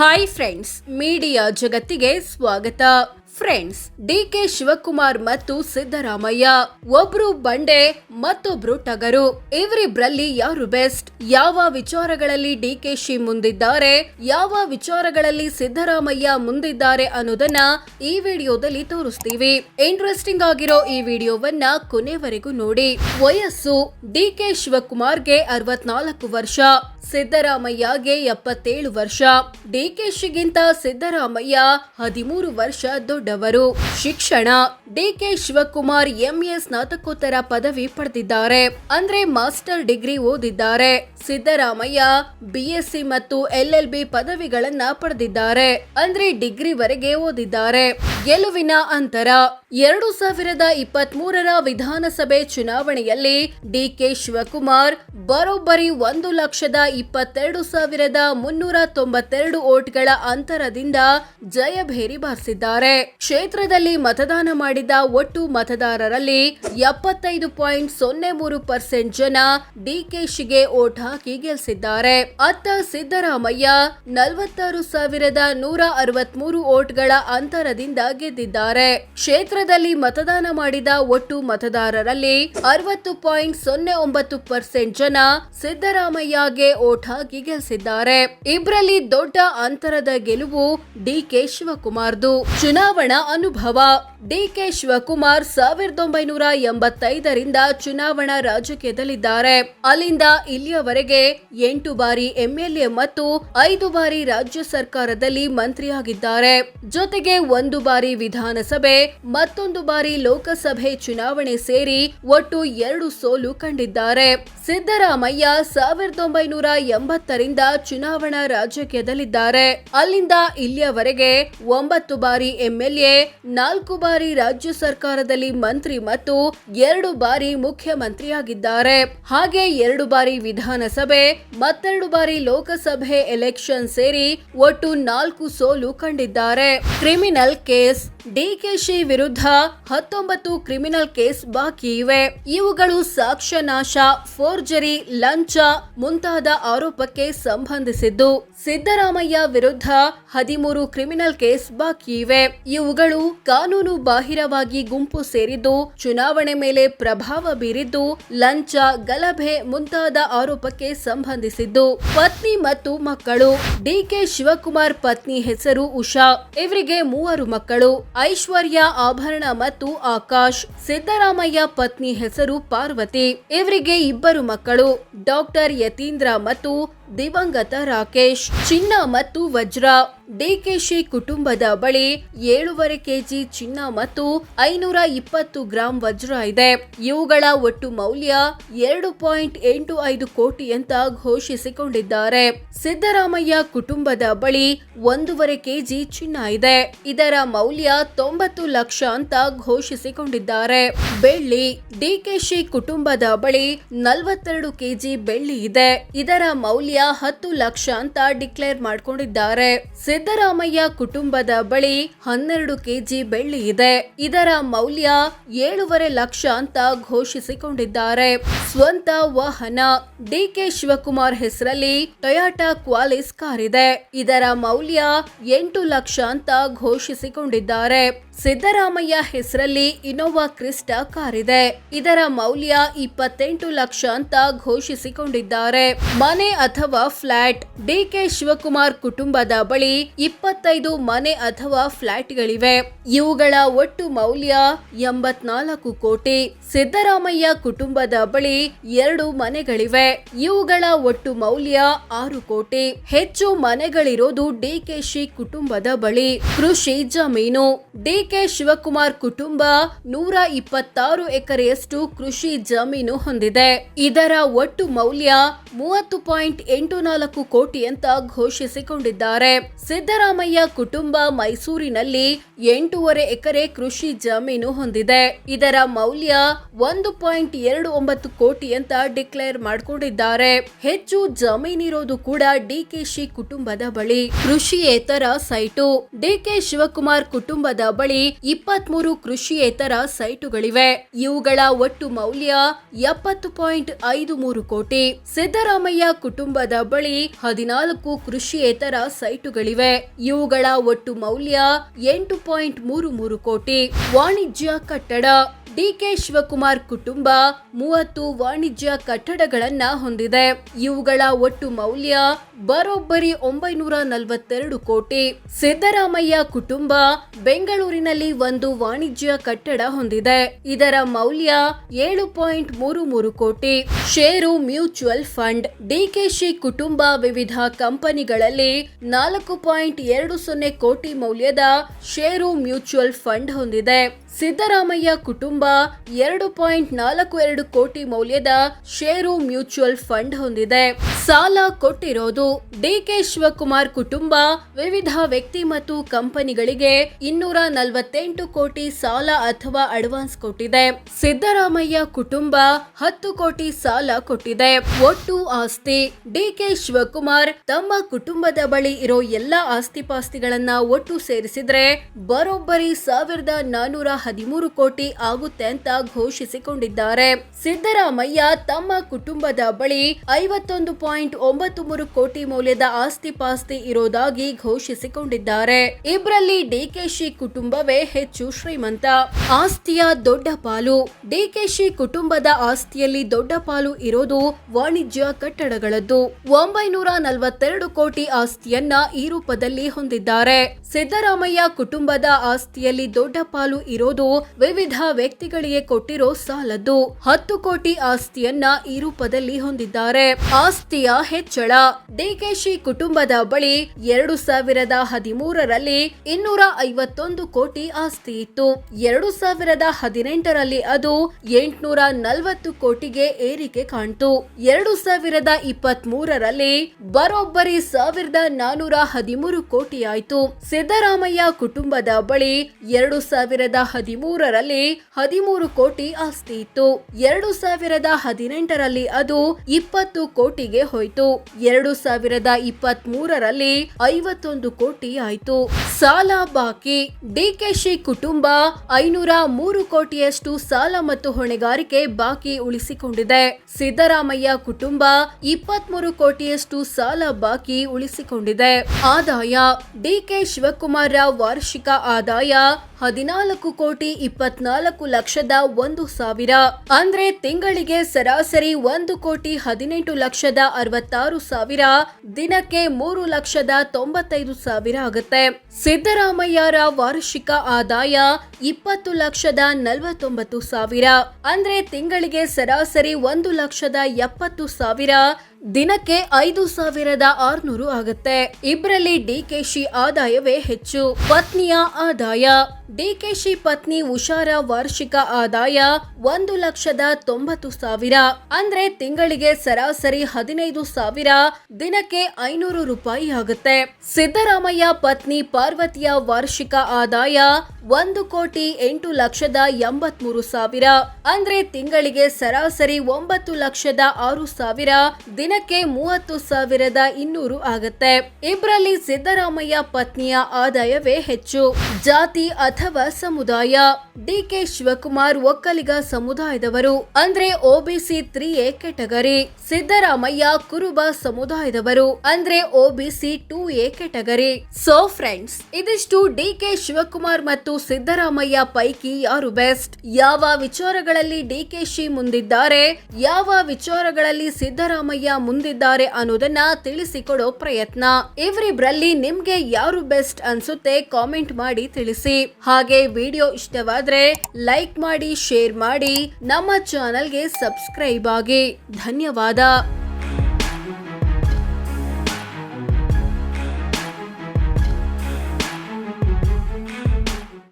Hi friends, media ಜಗತ್ತಿಗೆ ಸ್ವಾಗತ. Friends, DK Shivakumar ಮತ್ತು ಸಿದ್ದರಾಮಯ್ಯ ಒಬ್ರು ಬಂಡೆ ಮತ್ತೊಬ್ರು ಟಗರು. ಇವರಿಬ್ರಲ್ಲಿ ಯಾರು ಬೆಸ್ಟ್? ಯಾವ ವಿಚಾರಗಳಲ್ಲಿ ಡಿಕೆಶಿ ಮುಂದಿದ್ದಾರೆ, ಯಾವ ವಿಚಾರಗಳಲ್ಲಿ ಸಿದ್ದರಾಮಯ್ಯ ಮುಂದಿದ್ದಾರೆ ಅನ್ನೋದನ್ನ ಈ ವಿಡಿಯೋದಲ್ಲಿ ತೋರಿಸ್ತೀವಿ. ಇಂಟ್ರೆಸ್ಟಿಂಗ್ ಆಗಿರೋ ಈ ವಿಡಿಯೋವನ್ನ ಕೊನೆವರೆಗೂ ನೋಡಿ. ವಯಸ್ಸು: ಡಿಕೆ ಶಿವಕುಮಾರ್ಗೆ 64 ವರ್ಷ, ಸಿದ್ದರಾಮಯ್ಯಗೆ 77 ವರ್ಷ. ಡಿಕೆಶಿಗಿಂತ ಸಿದ್ದರಾಮಯ್ಯ 13 ವರ್ಷ ದೊಡ್ಡವರು. ಶಿಕ್ಷಣ: ಡಿಕೆ ಶಿವಕುಮಾರ್ ಎಂಎ ಸ್ನಾತಕೋತ್ತರ ಪದವಿ ಪಡೆದಿದ್ದಾರೆ, ಅಂದ್ರೆ ಮಾಸ್ಟರ್ ಡಿಗ್ರಿ ಓದಿದ್ದಾರೆ. ಸಿದ್ದರಾಮಯ್ಯ ಬಿಎಸ್ಸಿ ಮತ್ತು ಎಲ್ಎಲ್ಬಿ ಪದವಿಗಳನ್ನ ಪಡೆದಿದ್ದಾರೆ, ಅಂದ್ರೆ ಡಿಗ್ರಿ ವರೆಗೆ ಓದಿದ್ದಾರೆ. ಗೆಲುವಿನ ಅಂತರ: 2023ರ ವಿಧಾನಸಭೆ ಚುನಾವಣೆಯಲ್ಲಿ ಡಿಕೆ ಶಿವಕುಮಾರ್ ಬರೋಬ್ಬರಿ 1,22,392 ವೋಟ್ಗಳ ಅಂತರದಿಂದ ಜಯಭೇರಿ ಬಾರಿಸಿದ್ದಾರೆ. ಕ್ಷೇತ್ರದಲ್ಲಿ ಮತದಾನ ಮಾಡಿದ ಒಟ್ಟು ಮತದಾರರಲ್ಲಿ 75.03% ಜನ ಡಿಕೆಶಿಗೆ ವೋಟ್ ಹಾಕಿ ಗೆಲ್ಲಿಸಿದ್ದಾರೆ. ಅತ್ತ ಸಿದ್ದರಾಮಯ್ಯ 46,163 ವೋಟ್ಗಳ ಅಂತರದಿಂದ ಗೆದ್ದಿದ್ದಾರೆ. ಕ್ಷೇತ್ರದಲ್ಲಿ ಮತದಾನ ಮಾಡಿದ ಒಟ್ಟು ಮತದಾರರಲ್ಲಿ 60.09% ಜನ ಸಿದ್ದರಾಮಯ್ಯಗೆ ವೋಟ್ ಹಾಕಿ ಗೆಲ್ಲಿಸಿದ್ದಾರೆ. ಇಬ್ಬರಲ್ಲಿ ದೊಡ್ಡ ಅಂತರದ ಗೆಲುವು ಡಿಕೆ ಶಿವಕುಮಾರ್ದು. ಚುನಾವಣಾ ಅನುಭವ: ಡಿಕೆ ಶಿವಕುಮಾರ್ 1985ರಿಂದ ಚುನಾವಣಾ ರಾಜಕೀಯದಲ್ಲಿದ್ದಾರೆ. ಅಲ್ಲಿಂದ ಇಲ್ಲಿಯವರೆಗೆ 8 ಬಾರಿ ಎಂಎಲ್ಎ ಮತ್ತು 5 ಬಾರಿ ರಾಜ್ಯ ಸರ್ಕಾರದಲ್ಲಿ ಮಂತ್ರಿಯಾಗಿದ್ದಾರೆ. ಜೊತೆಗೆ 1 ಬಾರಿ ವಿಧಾನಸಭೆ, ಮತ್ತೊಂದು ಬಾರಿ ಲೋಕಸಭೆ ಚುನಾವಣೆ ಸೇರಿ ಒಟ್ಟು 2 ಸೋಲು ಕಂಡಿದ್ದಾರೆ. ಸಿದ್ದರಾಮಯ್ಯ 1980ರಿಂದ ಚುನಾವಣಾ ರಾಜಕೀಯದಲ್ಲಿದ್ದಾರೆ. ಅಲ್ಲಿಂದ ಇಲ್ಲಿಯವರೆಗೆ 9 ಬಾರಿ ಎಂಎಲ್ಎ, 4 ಬಾರಿ ರಾಜ್ಯ ಸರ್ಕಾರದಲ್ಲಿ ಮಂತ್ರಿ ಮತ್ತು 2 ಬಾರಿ ಮುಖ್ಯಮಂತ್ರಿಯಾಗಿದ್ದಾರೆ. ಹಾಗೆ 2 ಬಾರಿ ವಿಧಾನಸಭೆ, ಮತ್ತೆರಡು ಬಾರಿ ಲೋಕಸಭೆ ಎಲೆಕ್ಷನ್ ಸೇರಿ ಒಟ್ಟು 4 ಸೋಲು ಕಂಡಿದ್ದಾರೆ. ಕ್ರಿಮಿನಲ್ ಕೇಸ್: ಡಿಕೆಶಿ ವಿರುದ್ಧ 19 ಕ್ರಿಮಿನಲ್ ಕೇಸ್ ಬಾಕಿ ಇವೆ. ಇವುಗಳು ಸಾಕ್ಷ್ಯ ನಾಶ, ಫೋರ್ಜರಿ, ಲಂಚ ಮುಂತಾದ ಆರೋಪಕ್ಕೆ ಸಂಬಂಧಿಸಿದ್ದು. ಸಿದ್ದರಾಮಯ್ಯ ವಿರುದ್ಧ 13 ಕ್ರಿಮಿನಲ್ ಕೇಸ್ ಬಾಕಿ ಇವೆ. ಇವುಗಳು ಕಾನೂನು ಬಾಹಿರವಾಗಿ ಗುಂಪು ಸೇರಿದ್ದು, ಚುನಾವಣೆ ಮೇಲೆ ಪ್ರಭಾವ ಬೀರಿದ್ದು, ಲಂಚ, ಗಲಭೆ ಮುಂತಾದ ಆರೋಪಕ್ಕೆ ಸಂಬಂಧಿಸಿದ್ದು. ಪತ್ನಿ ಮತ್ತು ಮಕ್ಕಳು: ಡಿಕೆ ಶಿವಕುಮಾರ್ ಪತ್ನಿ ಹೆಸರು ಉಷಾ. ಇವರಿಗೆ 3 ಮಕ್ಕಳು: ಐಶ್ವರ್ಯ, ಆಭರಣ ಮತ್ತು ಆಕಾಶ್. ಸಿದ್ದರಾಮಯ್ಯ ಪತ್ನಿ ಹೆಸರು ಪಾರ್ವತಿ. ಇವರಿಗೆ 2 ಮಕ್ಕಳು: ಡಾಕ್ಟರ್ ಯತೀಂದ್ರ ಮತ್ತು ದಿವಂಗತ ರಾಕೇಶ್. ಚಿನ್ನ ಮತ್ತು ವಜ್ರ: ಡಿಕೆಶಿ ಕುಟುಂಬದ ಬಳಿ 7.5 ಕೆಜಿ ಚಿನ್ನ ಮತ್ತು 520 ಗ್ರಾಂ ವಜ್ರ ಇದೆ. ಇವುಗಳ ಒಟ್ಟು ಮೌಲ್ಯ 2.85 ಕೋಟಿ ಅಂತ ಘೋಷಿಸಿಕೊಂಡಿದ್ದಾರೆ. ಸಿದ್ದರಾಮಯ್ಯ ಕುಟುಂಬದ ಬಳಿ 1.5 ಕೆಜಿ ಚಿನ್ನ ಇದೆ. ಇದರ ಮೌಲ್ಯ 90 ಲಕ್ಷ ಅಂತ ಘೋಷಿಸಿಕೊಂಡಿದ್ದಾರೆ. ಬೆಳ್ಳಿ: ಡಿಕೆಶಿ ಕುಟುಂಬದ ಬಳಿ 42 ಕೆಜಿ ಬೆಳ್ಳಿ ಇದೆ. ಇದರ ಮೌಲ್ಯ 10 ಲಕ್ಷ ಅಂತ ಡಿಕ್ಲೇರ್ ಮಾಡಿಕೊಂಡಿದ್ದಾರೆ. ಸಿದ್ದರಾಮಯ್ಯ ಕುಟುಂಬದ ಬಳಿ 12 ಕೆಜಿ ಬೆಳ್ಳಿ ಇದೆ. ಇದರ ಮೌಲ್ಯ 7.5 ಲಕ್ಷ ಅಂತ ಘೋಷಿಸಿಕೊಂಡಿದ್ದಾರೆ. ಸ್ವಂತ ವಾಹನ: ಡಿಕೆ ಶಿವಕುಮಾರ್ ಹೆಸರಲ್ಲಿ ಟೊಯಾಟಾ ಕ್ವಾಲಿಸ್ ಕಾರ್ ಇದೆ. ಇದರ ಮೌಲ್ಯ 8 ಲಕ್ಷ ಅಂತ ಘೋಷಿಸಿಕೊಂಡಿದ್ದಾರೆ. ಸಿದ್ದರಾಮಯ್ಯ ಹೆಸರಲ್ಲಿ ಇನೋವಾ ಕ್ರಿಸ್ಟಾ ಕಾರ್ ಇದೆ. ಇದರ ಮೌಲ್ಯ 28 ಲಕ್ಷ ಅಂತ ಘೋಷಿಸಿಕೊಂಡಿದ್ದಾರೆ. ಮನೆ ಅಥವಾ ಫ್ಲಾಟ್: ಡಿಕೆ ಶಿವಕುಮಾರ್ ಕುಟುಂಬದ ಬಳಿ 25 ಮನೆ ಅಥವಾ ಫ್ಲಾಟ್ಗಳಿವೆ. ಇವುಗಳ ಒಟ್ಟು ಮೌಲ್ಯ 84 ಕೋಟಿ. ಸಿದ್ದರಾಮಯ್ಯ ಕುಟುಂಬದ ಬಳಿ 2 ಮನೆಗಳಿವೆ. ಇವುಗಳ ಒಟ್ಟು ಮೌಲ್ಯ 6 ಕೋಟಿ. ಹೆಚ್ಚು ಮನೆಗಳಿರೋದು ಡಿಕೆಶಿ ಕುಟುಂಬದ ಬಳಿ. ಕೃಷಿ ಜಮೀನು: ಡಿಕೆ ಶಿವಕುಮಾರ್ ಕುಟುಂಬ 126 ಎಕರೆಯಷ್ಟು ಕೃಷಿ ಜಮೀನು ಹೊಂದಿದೆ. ಇದರ ಒಟ್ಟು ಮೌಲ್ಯ 30.84 ಕೋಟಿ ಅಂತ ಘೋಷಿಸಿಕೊಂಡಿದ್ದಾರೆ. ಸಿದ್ದರಾಮಯ್ಯ ಕುಟುಂಬ ಮೈಸೂರಿನಲ್ಲಿ 8.5 ಎಕರೆ ಕೃಷಿ ಜಮೀನು ಹೊಂದಿದೆ. ಇದರ ಮೌಲ್ಯ 1.29 ಕೋಟಿ ಅಂತ ಡಿಕ್ಲೇರ್ ಮಾಡಿಕೊಂಡಿದ್ದಾರೆ. ಹೆಚ್ಚು ಜಮೀನಿರೋದು ಕೂಡ ಡಿಕೆಶಿ ಕುಟುಂಬದ ಬಳಿ. ಕೃಷಿಯೇತರ ಸೈಟು: ಡಿಕೆ ಶಿವಕುಮಾರ್ ಕುಟುಂಬದ ಬಳಿ ಬಳಿ 23 ಕೃಷಿಯೇತರ ಸೈಟುಗಳಿವೆ. ಇವುಗಳ ಒಟ್ಟು ಮೌಲ್ಯ 70.53 ಕೋಟಿ. ಸಿದ್ದರಾಮಯ್ಯ ಕುಟುಂಬದ ಬಳಿ 14 ಕೃಷಿಯೇತರ ಸೈಟುಗಳಿವೆ. ಇವುಗಳ ಒಟ್ಟು ಮೌಲ್ಯ 8.33 ಕೋಟಿ. ವಾಣಿಜ್ಯ ಕಟ್ಟಡ. ಡಿಕೆ ಶಿವಕುಮಾರ್ ಕುಟುಂಬ 30 ವಾಣಿಜ್ಯ ಕಟ್ಟಡಗಳನ್ನ ಹೊಂದಿದೆ. ಇವುಗಳ ಒಟ್ಟು ಮೌಲ್ಯ ಬರೋಬ್ಬರಿ 942 ಕೋಟಿ. ಸಿದ್ದರಾಮಯ್ಯ ಕುಟುಂಬ ಬೆಂಗಳೂರಿನಲ್ಲಿ ಒಂದು ವಾಣಿಜ್ಯ ಕಟ್ಟಡ ಹೊಂದಿದೆ. ಇದರ ಮೌಲ್ಯ 7.33 ಕೋಟಿ. ಷೇರು ಮ್ಯೂಚುವಲ್ ಫಂಡ್. ಡಿಕೆಶಿ ಕುಟುಂಬ ವಿವಿಧ ಕಂಪನಿಗಳಲ್ಲಿ 4.20 ಕೋಟಿ ಮೌಲ್ಯದ ಷೇರು ಮ್ಯೂಚುವಲ್ ಫಂಡ್ ಹೊಂದಿದೆ. ಸಿದ್ದರಾಮಯ್ಯ ಕುಟುಂಬ 2.42 ಕೋಟಿ ಮೌಲ್ಯದ ಷೇರು ಮ್ಯೂಚುವಲ್ ಫಂಡ್ ಹೊಂದಿದೆ. ಸಾಲ ಕೊಟ್ಟಿರೋದು. ಡಿಕೆ ಶಿವಕುಮಾರ್ ಕುಟುಂಬ ವಿವಿಧ ವ್ಯಕ್ತಿ ಮತ್ತು ಕಂಪನಿಗಳಿಗೆ 248 ಕೋಟಿ ಸಾಲ ಅಥವಾ ಅಡ್ವಾನ್ಸ್ ಕೊಟ್ಟಿದೆ. ಸಿದ್ದರಾಮಯ್ಯ ಕುಟುಂಬ 10 ಕೋಟಿ ಸಾಲ ಕೊಟ್ಟಿದೆ. ಒಟ್ಟು ಆಸ್ತಿ. ಡಿಕೆ ಶಿವಕುಮಾರ್ ತಮ್ಮ ಕುಟುಂಬದ ಬಳಿ ಇರೋ ಎಲ್ಲಾ ಆಸ್ತಿಪಾಸ್ತಿಗಳನ್ನ ಒಟ್ಟು ಸೇರಿಸಿದ್ರೆ ಬರೋಬ್ಬರಿ 1413 ಕೋಟಿ ಆಗುತ್ತೆ ಅಂತ ಘೋಷಿಸಿಕೊಂಡಿದ್ದಾರೆ. ಸಿದ್ದರಾಮಯ್ಯ ತಮ್ಮ ಕುಟುಂಬದ ಬಳಿ 51.93 ಕೋಟಿ ಮೌಲ್ಯದ ಆಸ್ತಿಪಾಸ್ತಿ ಇರೋದಾಗಿ ಘೋಷಿಸಿಕೊಂಡಿದ್ದಾರೆ. ಇಬ್ಬರಲ್ಲಿ ಡಿಕೆಶಿ ಕುಟುಂಬವೇ ಹೆಚ್ಚು ಶ್ರೀಮಂತ. ಆಸ್ತಿಯ ದೊಡ್ಡ ಪಾಲು. ಡಿಕೆಶಿ ಕುಟುಂಬದ ಆಸ್ತಿಯಲ್ಲಿ ದೊಡ್ಡ ಪಾಲು ಇರೋದು ವಾಣಿಜ್ಯ ಕಟ್ಟಡಗಳದ್ದು. 942 ಕೋಟಿ ಆಸ್ತಿಯನ್ನ ಈ ರೂಪದಲ್ಲಿ ಹೊಂದಿದ್ದಾರೆ. ಸಿದ್ದರಾಮಯ್ಯ ಕುಟುಂಬದ ಆಸ್ತಿಯಲ್ಲಿ ದೊಡ್ಡ ಪಾಲು ಇರೋದು ವಿವಿಧ ವ್ಯಕ್ತಿಗಳಿಗೆ ಕೊಟ್ಟಿರೋ ಸಾಲದ್ದು. 10 ಕೋಟಿ ಆಸ್ತಿಯನ್ನ ಈ ರೂಪದಲ್ಲಿ ಹೊಂದಿದ್ದಾರೆ. ಆಸ್ತಿಯ ಹೆಚ್ಚಳ. ಡಿಕೆಶಿ ಕುಟುಂಬದ ಬಳಿ 2013ರಲ್ಲಿ 251 ಕೋಟಿ ಆಸ್ತಿ ಇತ್ತು. 2018ರಲ್ಲಿ ಅದು 840 ಕೋಟಿಗೆ ಏರಿಕೆ ಕಾಣ್ತು. 2023ರಲ್ಲಿ ಬರೋಬ್ಬರಿ 1413 ಕೋಟಿ ಆಯ್ತು. ಸಿದ್ದರಾಮಯ್ಯ ಕುಟುಂಬದ ಬಳಿ 2013ರಲ್ಲಿ 13 ಕೋಟಿ ಆಸ್ತಿ ಇತ್ತು. 2018ರಲ್ಲಿ ಅದು 20 ಕೋಟಿಗೆ ಹೋಯ್ತು. 2023ರಲ್ಲಿ 51 ಕೋಟಿ ಆಯ್ತು. ಸಾಲ ಬಾಕಿ. ಡಿಕೆಶಿ ಕುಟುಂಬ 503 ಕೋಟಿಯಷ್ಟು ಸಾಲ ಮತ್ತು ಹೊಣೆಗಾರಿಕೆ ಬಾಕಿ ಉಳಿಸಿಕೊಂಡಿದೆ. ಸಿದ್ದರಾಮಯ್ಯ ಕುಟುಂಬ 23 ಕೋಟಿಯಷ್ಟು ಸಾಲ ಬಾಕಿ ಉಳಿಸಿಕೊಂಡಿದೆ. ಆದಾಯ. ಡಿಕೆ ಶಿವಕುಮಾರ ವಾರ್ಷಿಕ ಆದಾಯ 14 ಕೋಟಿ 24 ಲಕ್ಷದ 1,000. ಅಂದ್ರೆ ತಿಂಗಳಿಗೆ ಸರಾಸರಿ 1 ಕೋಟಿ 18 ಲಕ್ಷದ 66,000. ದಿನಕ್ಕೆ 3 ಲಕ್ಷದ 95,000 ಆಗುತ್ತೆ. ಸಿದ್ದರಾಮಯ್ಯರ ವಾರ್ಷಿಕ ಆದಾಯ 20 ಲಕ್ಷದ 49,000. ಅಂದ್ರೆ ತಿಂಗಳಿಗೆ ಸರಾಸರಿ 1 ಲಕ್ಷದ 70,000. ದಿನಕ್ಕೆ 5,600 ಆಗುತ್ತೆ. ಇಬ್ಬರಲ್ಲಿ ಡಿಕೆಶಿ ಆದಾಯವೇ ಹೆಚ್ಚು. ಪತ್ನಿಯ ಆದಾಯ. ಡಿಕೆಶಿ ಪತ್ನಿ ಉಷಾರ ವಾರ್ಷಿಕ ಆದಾಯ 1 ಲಕ್ಷದ 90,000. ಅಂದ್ರೆ ತಿಂಗಳಿಗೆ ಸರಾಸರಿ 15,000. ದಿನಕ್ಕೆ 500 ರೂಪಾಯಿ ಆಗುತ್ತೆ. ಸಿದ್ದರಾಮಯ್ಯ ಪತ್ನಿ ಪಾರ್ವತಿಯ ವಾರ್ಷಿಕ ಆದಾಯ 1 ಕೋಟಿ 8 ಲಕ್ಷದ 83,000. ಅಂದ್ರೆ ತಿಂಗಳಿಗೆ ಸರಾಸರಿ 9 ಲಕ್ಷದ 6,000. ದಿನಕ್ಕೆ 30,200 ಆಗುತ್ತೆ. ಇಬ್ಬರಲ್ಲಿ ಸಿದ್ದರಾಮಯ್ಯ ಪತ್ನಿಯ ಆದಾಯವೇ ಹೆಚ್ಚು. ಜಾತಿ ಅಥವಾ ಸಮುದಾಯ. ಡಿಕೆ ಶಿವಕುಮಾರ್ ಒಕ್ಕಲಿಗ ಸಮುದಾಯದವರು, ಅಂದ್ರೆ OBC 3A ಕೆಟಗರಿ. ಸಿದ್ದರಾಮಯ್ಯ ಕುರುಬ ಸಮುದಾಯದವರು, ಅಂದ್ರೆ OBC 2A category. So friends, ಇದಿಷ್ಟು ಡಿಕೆ ಶಿವಕುಮಾರ್ ಮತ್ತು ಸಿದ್ದರಾಮಯ್ಯ ಪೈಕಿ ಯಾರು ಬೆಸ್ಟ್, ಯಾವ ವಿಚಾರಗಳಲ್ಲಿ ಡಿಕೆಶಿ ಮುಂದಿದ್ದಾರೆ, ಯಾವ ವಿಚಾರಗಳಲ್ಲಿ ಸಿದ್ದರಾಮಯ್ಯ ಮುಂದಿದ್ದಾರೆ ಅನ್ನೋದನ್ನ ತಿಳಿಸಿಕೊಡೋ ಪ್ರಯತ್ನ. ಇವರಿಬ್ರಲ್ಲಿ ನಿಮ್ಗೆ ಯಾರು ಬೆಸ್ಟ್ ಅನ್ಸುತ್ತೆ ಕಾಮೆಂಟ್ ಮಾಡಿ ತಿಳಿಸಿ. ಹಾಗೆ ವಿಡಿಯೋ ಇಷ್ಟವಾದ್ರೆ ಲೈಕ್ ಮಾಡಿ, ಶೇರ್ ಮಾಡಿ, ನಮ್ಮ ಚಾನೆಲ್ಗೆ ಸಬ್ಸ್ಕ್ರೈಬ್ ಆಗಿ. ಧನ್ಯವಾದ.